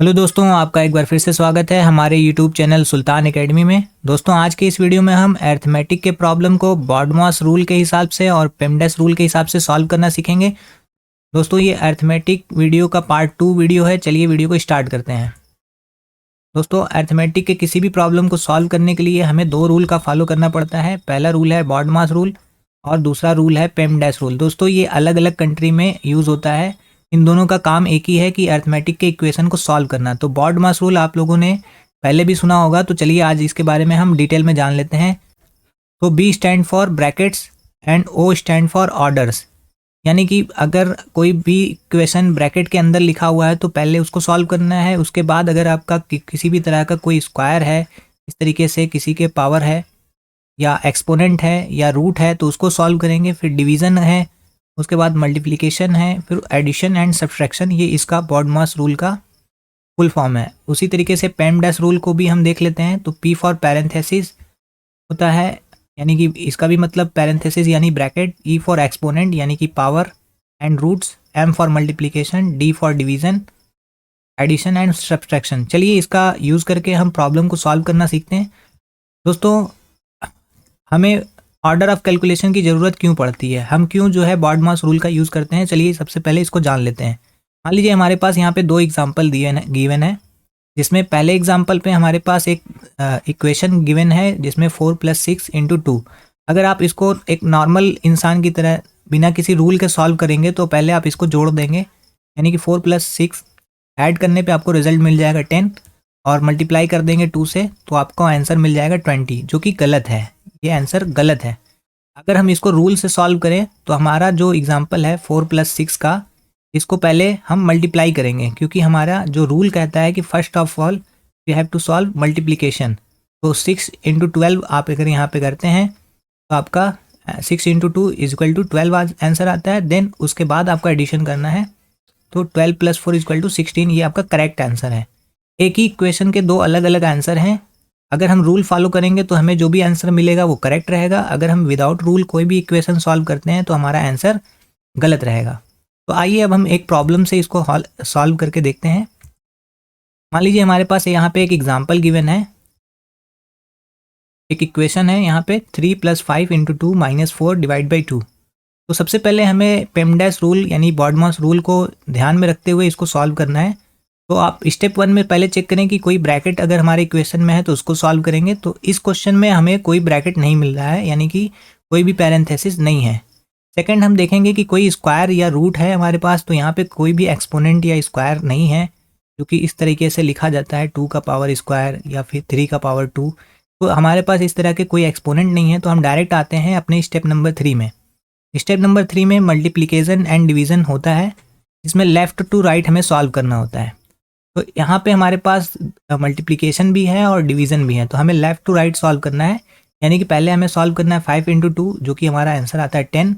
Hello दोस्तों, आपका एक बार फिर से स्वागत है हमारे यूट्यूब चैनल सुल्तान एकेडमी में। दोस्तों, आज के इस वीडियो में हम अरिथमेटिक के प्रॉब्लम को बॉडमॉस रूल के हिसाब से और पेमडेस रूल के हिसाब से सॉल्व करना सीखेंगे। दोस्तों, ये अरिथमेटिक वीडियो का पार्ट 2 वीडियो है। चलिए वीडियो को स्टार्ट करते हैं। दोस्तों, अरिथमेटिक के किसी भी प्रॉब्लम को सॉल्व करने के लिए हमें दो रूल का फॉलो करना पड़ता है। पहला रूल है बॉडमॉस रूल और दूसरा रूल है पेमडेस रूल। दोस्तों, ये अलग अलग कंट्री में यूज़ होता है। इन दोनों का काम एक ही है कि अरिथमेटिक के इक्वेशन को सॉल्व करना। तो बॉडमॉस रूल आप लोगों ने पहले भी सुना होगा, तो चलिए आज इसके बारे में हम डिटेल में जान लेते हैं। तो B stand for brackets and O stand for orders. यानी कि अगर कोई भी इक्वेशन ब्रैकेट के अंदर लिखा हुआ है तो पहले उसको सॉल्व करना है। उसके बाद अगर आपका किसी भी तरह का कोई स्क्वायर है, इस तरीके से किसी के पावर है या एक्सपोनेंट है या रूट है, तो उसको सॉल्व करेंगे। फिर डिवीज़न है, उसके बाद मल्टीप्लिकेशन है, फिर एडिशन एंड सब्ट्रैक्शन। ये इसका बॉडमॉस रूल का फुल फॉर्म है। उसी तरीके से पेमडेस रूल को भी हम देख लेते हैं। तो पी फॉर पैरेंथेसिस होता है, यानी कि इसका भी मतलब पैरेंथेसिस यानी ब्रैकेट। ई फॉर एक्सपोनेंट यानी कि power and roots. M for multiplication. D for division, addition and subtraction. चलिए इसका यूज़ करके हम प्रॉब्लम को सॉल्व करना सीखते हैं। दोस्तों, हमें ऑर्डर ऑफ कैलकुलेशन की ज़रूरत क्यों पड़ती है, हम क्यों जो है बॉडमॉस रूल का यूज़ करते हैं, चलिए सबसे पहले इसको जान लेते हैं। मान लीजिए हमारे पास यहाँ पे दो एग्जांपल गिवन है, जिसमें पहले एग्जांपल पे हमारे पास एक इक्वेशन गिवन है जिसमें 4 + 6 × 2। अगर आप इसको एक नॉर्मल इंसान की तरह बिना किसी रूल के सॉल्व करेंगे तो पहले आप इसको जोड़ देंगे, यानी कि 4 + 6 ऐड करने पे आपको रिजल्ट मिल जाएगा 10 और मल्टीप्लाई कर देंगे 2 से तो आपको आंसर मिल जाएगा 20, जो कि गलत है। ये आंसर गलत है। अगर हम इसको रूल से सॉल्व करें तो हमारा जो एग्जांपल है 4 + 6 का, इसको पहले हम मल्टीप्लाई करेंगे, क्योंकि हमारा जो रूल कहता है कि first of all we have to solve multiplication. तो 6 × 12 आप अगर यहाँ पे करते हैं तो आपका 6 × 2 = 12 आंसर आता है। देन उसके बाद आपको एडिशन करना है, तो 12 + 4 = 16। ये आपका करेक्ट आंसर है। एक ही इक्वेशन के दो अलग अलग आंसर हैं। अगर हम रूल फॉलो करेंगे तो हमें जो भी आंसर मिलेगा वो करेक्ट रहेगा। अगर हम विदाउट रूल कोई भी इक्वेशन सॉल्व करते हैं तो हमारा आंसर गलत रहेगा। तो आइए अब हम एक प्रॉब्लम से इसको सॉल्व करके देखते हैं। मान लीजिए हमारे पास यहाँ पे एक एग्जांपल गिवन है, एक इक्वेशन है यहाँ पे 3 + 5 × 2 - 4 / 2। तो सबसे पहले हमें पेमडेस रूल यानी बॉडमॉस रूल को ध्यान में रखते हुए इसको सॉल्व करना है। तो आप स्टेप 1 में पहले चेक करें कि कोई ब्रैकेट अगर हमारे इक्वेशन में है तो उसको सॉल्व करेंगे। तो इस क्वेश्चन में हमें कोई ब्रैकेट नहीं मिल रहा है, यानी कि कोई भी पैरेंथेसिस नहीं है। सेकंड, हम देखेंगे कि कोई स्क्वायर या रूट है हमारे पास, तो यहाँ पे कोई भी एक्सपोनेंट या स्क्वायर नहीं है, जो कि इस तरीके से लिखा जाता है 2 का पावर स्क्वायर या फिर 3 का पावर 2। तो हमारे पास इस तरह के कोई एक्सपोनेंट नहीं है। तो हम डायरेक्ट आते हैं अपने स्टेप नंबर 3 में। स्टेप नंबर 3 में मल्टीप्लिकेशन एंड डिवीज़न होता है, जिसमें लेफ़्ट टू राइट हमें सॉल्व करना होता है। तो यहाँ पे हमारे पास मल्टीप्लिकेशन भी है और डिवीज़न भी है, तो हमें लेफ़्ट टू राइट सॉल्व करना है। यानी कि पहले हमें सॉल्व करना है 5 × 2, जो कि हमारा आंसर आता है 10,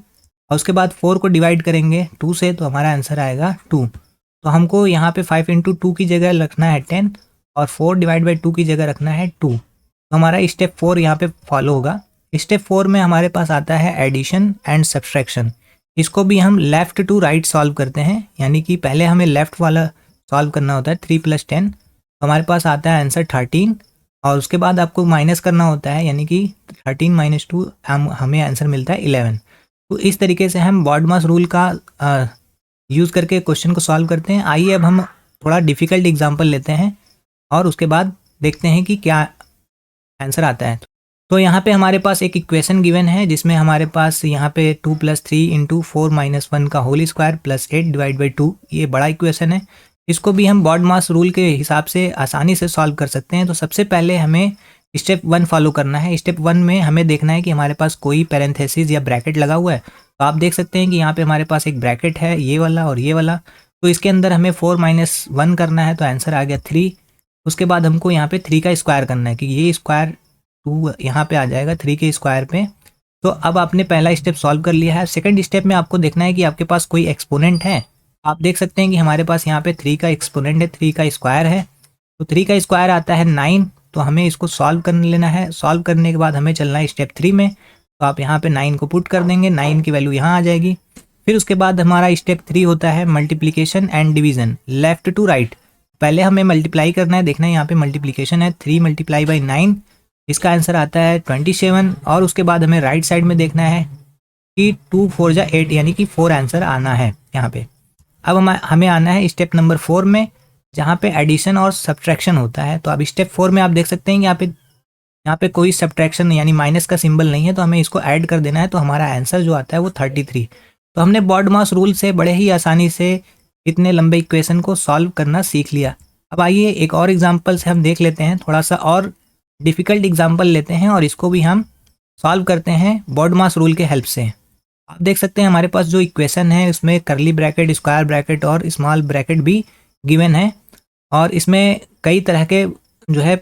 और उसके बाद 4 को डिवाइड करेंगे 2 से तो हमारा आंसर आएगा 2। तो हमको यहाँ पे 5 × 2 की जगह रखना है 10 और 4 / 2 की जगह रखना है 2। तो हमारा स्टेप 4 यहाँ पे फॉलो होगा। स्टेप 4 में हमारे पास आता है एडिशन एंड सब्ट्रैक्शन। इसको भी हम लेफ़्ट टू राइट सॉल्व करते हैं, यानी कि पहले हमें लेफ़्ट वाला सॉल्व करना होता है 3 + 10, तो हमारे पास आता है आंसर 13, और उसके बाद आपको माइनस करना होता है, यानी कि 13 - 2 हमें आंसर मिलता है 11। तो इस तरीके से हम बॉडमॉस रूल का यूज़ करके क्वेश्चन को सॉल्व करते हैं। आइए अब हम थोड़ा डिफ़िकल्ट एग्जाम्पल लेते हैं और उसके बाद देखते हैं कि क्या आंसर आता है। तो यहाँ पे हमारे पास एक इक्वेशन गिवन है, जिसमें हमारे पास यहाँ पे 2 + 3 × 4 - 1 का होल स्क्वायर + 8 / 2, ये बड़ा इक्वेशन है। इसको भी हम बॉडमॉस रूल के हिसाब से आसानी से सॉल्व कर सकते हैं। तो सबसे पहले हमें स्टेप 1 फॉलो करना है। स्टेप 1 में हमें देखना है कि हमारे पास कोई पैरेंथेसिस या ब्रैकेट लगा हुआ है। तो आप देख सकते हैं कि यहाँ पे हमारे पास एक ब्रैकेट है, ये वाला और ये वाला। तो इसके अंदर हमें 4 - 1 करना है, तो आंसर आ गया 3। उसके बाद हमको यहाँ पे 3 का स्क्वायर करना है, कि ये स्क्वायर 2 यहाँ पे आ जाएगा 3 के स्क्वायर पे। तो अब आपने पहला स्टेप सॉल्व कर लिया है। सेकंड स्टेप में आपको देखना है कि आपके पास कोई एक्सपोनेंट है। आप देख सकते हैं कि हमारे पास यहाँ पे 3 का एक्सपोनेंट है, 3 का स्क्वायर है। तो 3 का स्क्वायर आता है 9। तो हमें इसको सॉल्व कर लेना है। सॉल्व करने के बाद हमें चलना है स्टेप 3 में। तो आप यहाँ पे 9 को पुट कर देंगे, 9 की वैल्यू यहाँ आ जाएगी। फिर उसके बाद हमारा स्टेप 3 होता है multiplication and division, left to right. पहले हमें मल्टीप्लाई करना है, देखना है यहाँ पे मल्टीप्लिकेशन है 3 मल्टीप्लाई बाई 9, इसका आंसर आता है 27। और उसके बाद हमें राइट साइड में देखना है कि 2 4 जा 8 यानी कि 4 आंसर आना है यहाँ पे। अब हमें आना है स्टेप नंबर 4 में, जहाँ पे एडिशन और सब्ट्रैक्शन होता है। तो अब स्टेप 4 में आप देख सकते हैं यहाँ पे कोई सब्ट्रैक्शन यानी माइनस का सिंबल नहीं है, तो हमें इसको ऐड कर देना है। तो हमारा आंसर जो आता है वो 33। तो हमने बॉडमास रूल से बड़े ही आसानी से इतने लंबे इक्वेशन को सॉल्व करना सीख लिया। अब आइए एक और एग्जाम्पल से हम देख लेते हैं, थोड़ा सा और डिफ़िकल्ट एग्जाम्पल लेते हैं और इसको भी हम सॉल्व करते हैं बॉडमास रूल के हेल्प से। आप देख सकते हैं हमारे पास जो इक्वेशन है उसमें कर्ली ब्रैकेट, स्क्वायर ब्रैकेट और स्मॉल ब्रैकेट भी गिवन है, और इसमें कई तरह के जो है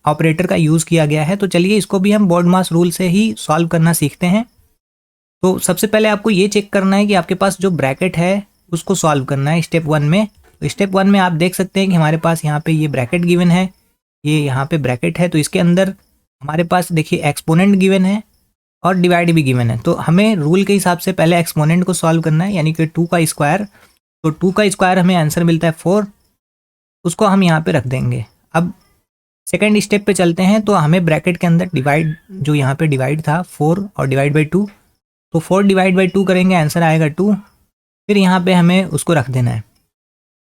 ऑपरेटर का यूज़ किया गया है। तो चलिए इसको भी हम बॉडमास रूल से ही सॉल्व करना सीखते हैं। तो सबसे पहले आपको ये चेक करना है कि आपके पास जो ब्रैकेट है उसको सॉल्व करना है स्टेप 1 में। तो स्टेप 1 में आप देख सकते हैं कि हमारे पास यहाँ पे ये ब्रैकेट गिवन है, ये यहाँ पे ब्रैकेट है, तो इसके अंदर हमारे पास देखिए एक्सपोनेंट गिवन है और डिवाइड भी गिवन है। तो हमें रूल के हिसाब से पहले एक्सपोनेंट को सॉल्व करना है, यानी कि 2 का स्क्वायर। तो 2 का स्क्वायर हमें आंसर मिलता है 4, उसको हम यहाँ पे रख देंगे। अब सेकेंड स्टेप पे चलते हैं। तो हमें ब्रैकेट के अंदर डिवाइड, जो यहाँ पे डिवाइड था 4 और डिवाइड बाई 2, तो 4 डिवाइड बाई 2 करेंगे, आंसर आएगा 2। फिर यहाँ पे हमें उसको रख देना है।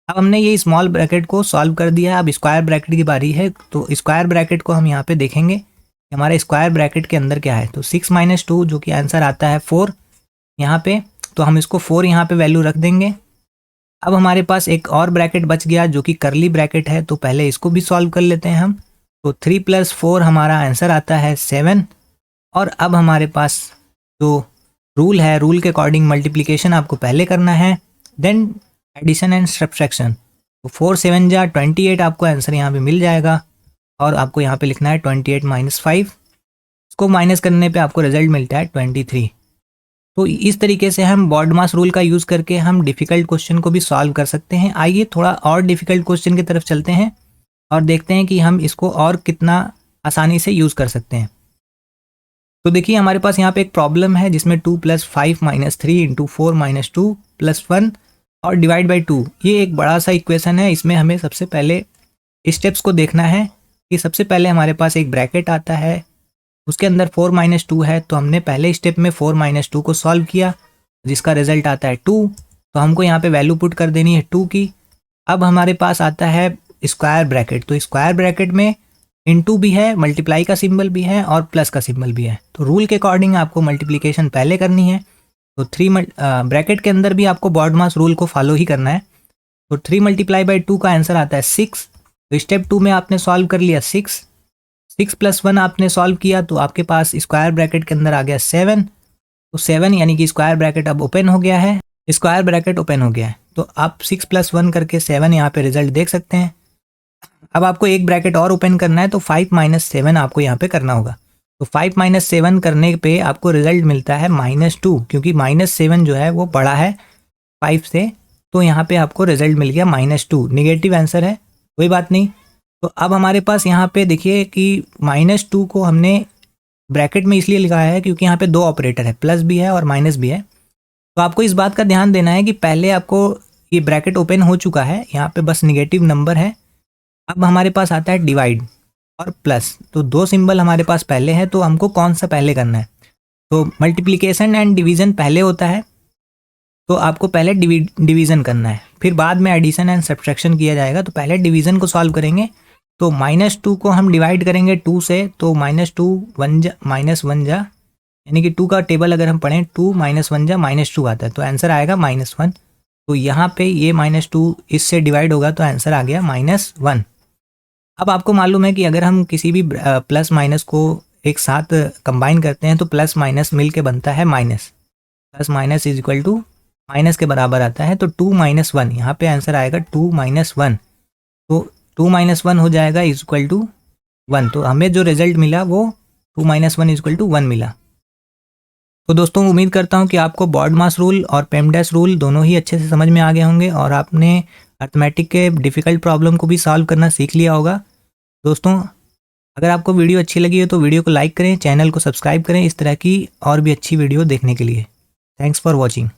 अब हमने ये स्मॉल ब्रैकेट को सॉल्व कर दिया है, अब स्क्वायर ब्रैकेट की बारी है। तो स्क्वायर ब्रैकेट को हम यहाँ पे देखेंगे कि हमारे स्क्वायर ब्रैकेट के अंदर क्या है। तो 6 माइनस 2 जो कि आंसर आता है 4 यहाँ पे, तो हम इसको 4 यहाँ पे वैल्यू रख देंगे। अब हमारे पास एक और ब्रैकेट बच गया जो कि कर्ली ब्रैकेट है, तो पहले इसको भी सॉल्व कर लेते हैं हम। तो 3 + 4 हमारा आंसर आता है 7। और अब हमारे पास जो रूल है, रूल के अकॉर्डिंग मल्टीप्लिकेशन आपको पहले करना है, देन एडिशन एंड सब्ट्रैक्शन। तो 4 7 जा 28 आपको आंसर यहाँ पे मिल जाएगा, और आपको यहाँ पे लिखना है 28 - 5। इसको माइनस करने पे आपको रिजल्ट मिलता है 23। तो इस तरीके से हम बॉडमास रूल का यूज़ करके हम डिफ़िकल्ट क्वेश्चन को भी सॉल्व कर सकते हैं। आइए थोड़ा और डिफ़िकल्ट क्वेश्चन की तरफ चलते हैं और देखते हैं कि हम इसको और कितना आसानी से यूज़ कर सकते हैं। तो देखिए हमारे पास यहाँ पे एक प्रॉब्लम है जिसमें 2 + 5 - 3 × 4 - 2 + 1 और डिवाइड बाई 2, ये एक बड़ा सा इक्वेशन है। इसमें हमें सबसे पहले स्टेप्स को देखना है कि सबसे पहले हमारे पास एक ब्रैकेट आता है, उसके अंदर 4 - 2 है। तो हमने पहले स्टेप में 4 - 2 को सॉल्व किया, जिसका रिजल्ट आता है 2। तो हमको यहाँ पे वैल्यू पुट कर देनी है 2 की। अब हमारे पास आता है स्क्वायर ब्रैकेट। तो स्क्वायर ब्रैकेट में इनटू भी है, मल्टीप्लाई का सिंबल भी है और प्लस का सिंबल भी है। तो रूल के अकॉर्डिंग आपको मल्टीप्लिकेशन पहले करनी है। तो 3 ब्रैकेट के अंदर भी आपको बॉडमास रूल को फॉलो ही करना है। तो 3 × 2 का आंसर आता है 6। तो स्टेप 2 में आपने सॉल्व कर लिया 6 + 1 आपने सॉल्व किया, तो आपके पास स्क्वायर ब्रैकेट के अंदर आ गया 7। तो 7 यानी कि स्क्वायर ब्रैकेट अब ओपन हो गया है, स्क्वायर ब्रैकेट ओपन हो गया है। तो आप 6 + 1 करके 7 यहाँ पे रिजल्ट देख सकते हैं। अब आपको एक ब्रैकेट और ओपन करना है, तो 5 - 7 आपको यहाँ पे करना होगा। तो 5 - 7 करने पे आपको रिजल्ट मिलता है -2, क्योंकि -7 जो है वो बड़ा है 5 से। तो यहाँ पे आपको रिजल्ट मिल गया -2, निगेटिव आंसर है, कोई बात नहीं। तो अब हमारे पास यहाँ पे देखिए कि -2 को हमने ब्रैकेट में इसलिए लिखाया है क्योंकि यहाँ पे 2 ऑपरेटर है, प्लस भी है और माइनस भी है। तो आपको इस बात का ध्यान देना है कि पहले आपको ये ब्रैकेट ओपन हो चुका है, यहाँ पे बस निगेटिव नंबर है। अब हमारे पास आता है डिवाइड और प्लस, तो 2 सिंबल हमारे पास पहले है, तो हमको कौन सा पहले करना है। तो मल्टीप्लिकेशन एंड डिवीज़न पहले होता है, तो आपको पहले डिवीज़न करना है, फिर बाद में एडिशन एंड सब्ट्रैक्शन किया जाएगा। तो पहले डिवीज़न को सॉल्व करेंगे। तो -2 को हम डिवाइड करेंगे 2 से, तो -2 -1 जा, यानी कि 2 का टेबल अगर हम पढ़ें 2 - 1 जा -2 आता है, तो आंसर आएगा -1। तो यहाँ पे ये -2 इससे डिवाइड होगा, तो आंसर आ गया -1। अब आपको मालूम है कि अगर हम किसी भी प्लस माइनस को एक साथ कंबाइन करते हैं तो प्लस माइनस मिल के बनता है minus. Plus minus is equal to minus के बराबर आता है। तो 2 - 1 यहाँ पे आंसर आएगा 2 - 1। तो 2 - 1 हो जाएगा इज इक्वल टू 1। तो हमें जो रिजल्ट मिला वो 2 - 1 इज इक्वल टू 1 मिला। तो दोस्तों उम्मीद करता हूँ कि आपको बॉडमास रूल और पेमडैश रूल दोनों ही अच्छे से समझ में आ गए होंगे और आपने अर्थमेटिक के डिफ़िकल्ट प्रॉब्लम को भी सॉल्व करना सीख लिया होगा। दोस्तों अगर आपको वीडियो अच्छी लगी हो तो वीडियो को लाइक करें, चैनल को सब्सक्राइब करें इस तरह की और भी अच्छी वीडियो देखने के लिए। Thanks for watching.